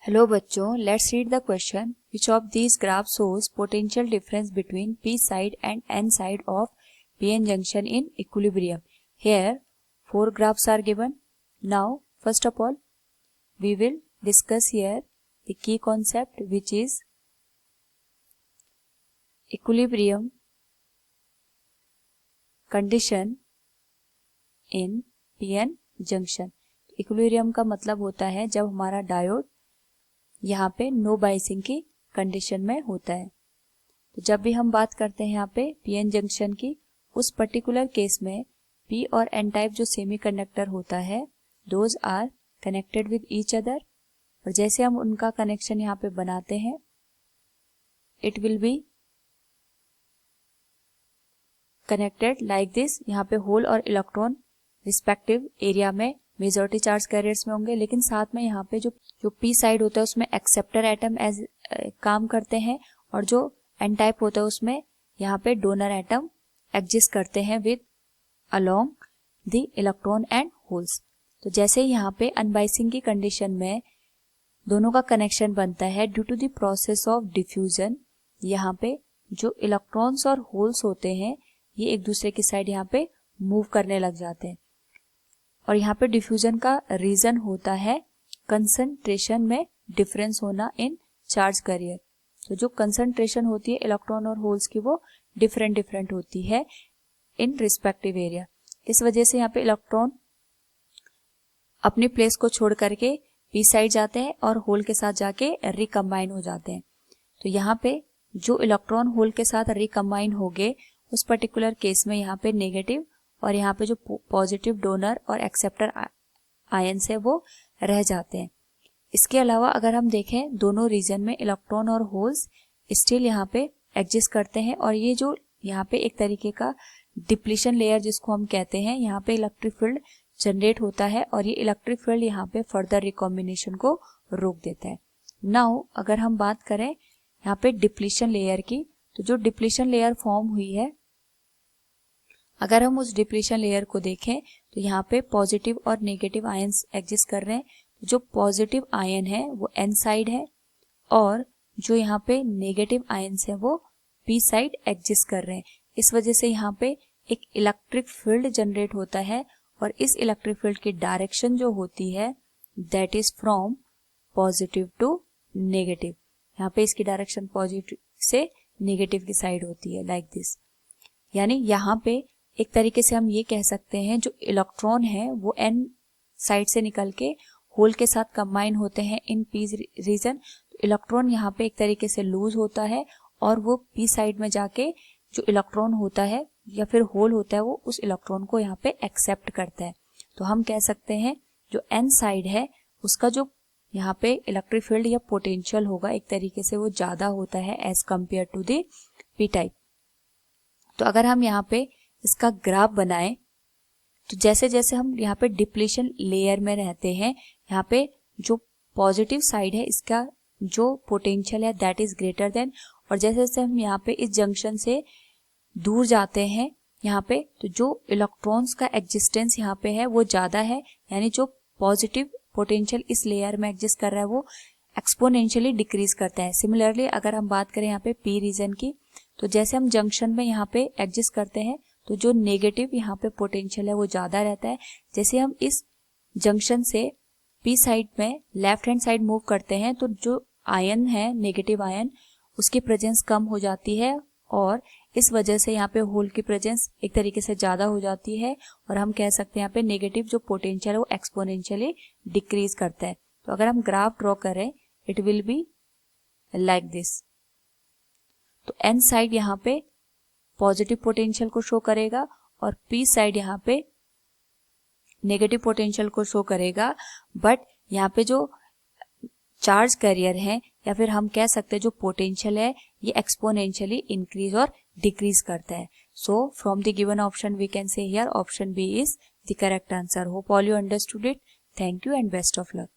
Hello बच्चों, let's read the question. Which of these graph shows potential difference between P side and N side of PN junction in equilibrium. Here 4 graphs are given. Now first of all we will discuss here the key concept, which is equilibrium condition in PN junction. Equilibrium का मतलब होता है जब हमारा diode यहाँ पे no biasing की condition में होता है. तो जब भी हम बात करते हैं यहाँ पे पीएन जंक्शन की, उस पर्टिकुलर केस में पी और एन टाइप जो सेमीकंडक्टर होता है, those are connected with each other. और जैसे हम उनका कनेक्शन यहाँ पे बनाते हैं, it will be connected like this. यहाँ पे होल और इलेक्ट्रॉन रिस्पेक्टिव एरिया में मेजॉरिटी चार्ज कैरियर्स में होंगे, लेकिन साथ में यहाँ पे जो पी साइड होता है उसमें एक्सेप्टर एटम एज काम करते हैं, और जो एन टाइप होता है उसमें यहाँ पे डोनर एटम एग्जिस्ट करते हैं with along the electron and holes. तो जैसे यहाँ पे अनबाइसिंग की कंडीशन में दोनों का कनेक्शन बनता है due to the process of diffusion. यहाँ पे जो इलेक्ट्रॉन्स और होल्स होते हैं ये एक दूसरे की साइड यहाँ पे मूव करने लग जाते हैं, और यहाँ पे डिफ्यूजन का रीजन होता है कंसंट्रेशन में डिफरेंस होना इन चार्ज कैरियर. तो जो कंसंट्रेशन होती है इलेक्ट्रॉन और होल्स की, वो डिफरेंट होती है इन रिस्पेक्टिव एरिया. इस वजह से यहाँ पे इलेक्ट्रॉन अपनी प्लेस को छोड़ करके पी साइड जाते हैं और होल के साथ जाके रिकम्बाइन हो जाते हैं. तो यहाँ पे जो इलेक्ट्रॉन होल के साथ रिकम्बाइन हो गए, उस पर्टिकुलर केस में यहाँ पे नेगेटिव और यहाँ पे जो पॉजिटिव डोनर और एक्सेप्टर आयंस है वो रह जाते हैं. इसके अलावा अगर हम देखें, दोनों रीजन में इलेक्ट्रॉन और होल्स स्टिल यहाँ पे एग्जिस्ट करते हैं, और ये जो यहाँ पे एक तरीके का डिप्लीशन लेयर जिसको हम कहते हैं, यहाँ पे इलेक्ट्रिक फील्ड जनरेट होता है, और ये इलेक्ट्रिक फील्ड यहाँ पे फर्दर रिकॉम्बिनेशन को रोक देता है. नाउ अगर हम बात करें यहाँ पे डिप्लीशन लेयर की, तो जो डिप्लीशन लेयर फॉर्म हुई है, अगर हम उस डिप्लीशन लेयर को देखें तो यहाँ पे पॉजिटिव और नेगेटिव आयंस एग्जिस्ट कर रहे हैं. जो पॉजिटिव आयन है वो एन साइड है, और जो यहाँ पे नेगेटिव आयंस है वो पी साइड एग्जिस्ट कर रहे हैं. इस वजह से यहाँ पे एक इलेक्ट्रिक फील्ड जनरेट होता है, और इस इलेक्ट्रिक फील्ड की डायरेक्शन जो होती है that is from positive to negative. यहाँ पे इसकी डायरेक्शन पॉजिटिव से नेगेटिव की साइड होती है लाइक दिस. यानी यहाँ पे एक तरीके से हम ये कह सकते हैं जो इलेक्ट्रॉन है वो एन साइड से निकल के होल के साथ कंबाइन होते हैं इन पी रीजन. तो इलेक्ट्रॉन यहाँ पे एक तरीके से लूज होता है, और वो पी साइड में जाके जो इलेक्ट्रॉन होता है या फिर होल होता है वो उस इलेक्ट्रॉन को यहाँ पे एक्सेप्ट करता है. तो हम कह सकते हैं जो एन साइड है उसका जो यहाँ पे इलेक्ट्रिक फील्ड या पोटेंशियल होगा एक तरीके से वो ज्यादा होता है as compare to the P type. तो अगर हम यहाँ पे इसका ग्राफ बनाएं, तो जैसे जैसे हम यहाँ पे डिप्लीशन लेयर में रहते हैं, यहाँ पे जो पॉजिटिव साइड है इसका जो पोटेंशियल है दैट इज ग्रेटर देन, और जैसे जैसे हम यहाँ पे इस जंक्शन से दूर जाते हैं यहाँ पे, तो जो इलेक्ट्रॉन्स का एग्जिस्टेंस यहाँ पे है वो ज्यादा है. यानी जो पॉजिटिव पोटेंशियल इस लेयर में एग्जिस्ट कर रहा है वो एक्सपोनेंशियली डिक्रीज करता है. सिमिलरली अगर हम बात करें यहाँ पे पी रीजन की, तो जैसे हम जंक्शन में यहाँ पे एग्जिस्ट करते हैं तो जो नेगेटिव यहाँ पे पोटेंशियल है वो ज्यादा रहता है. जैसे हम इस जंक्शन से पी साइड में लेफ्ट हैंड साइड मूव करते हैं तो जो आयन है नेगेटिव आयन उसकी प्रेजेंस कम हो जाती है, और इस वजह से यहाँ पे होल की प्रेजेंस एक तरीके से ज्यादा हो जाती है, और हम कह सकते हैं यहाँ पे नेगेटिव जो पोटेंशियल है वो एक्सपोनेंशियली डिक्रीज करता है. तो अगर हम ग्राफ ड्रॉ करें it will be like this. तो एन साइड यहाँ पे पॉजिटिव पोटेंशियल को शो करेगा, और पी साइड यहाँ पे नेगेटिव पोटेंशियल को शो करेगा. बट यहाँ पे जो चार्ज कैरियर है या फिर हम कह सकते हैं जो पोटेंशियल है ये एक्सपोनेंशियली इंक्रीज और डिक्रीज करता है. So from the given option we can say here option B is the correct answer. Hope all you understood it. Thank you and best of luck.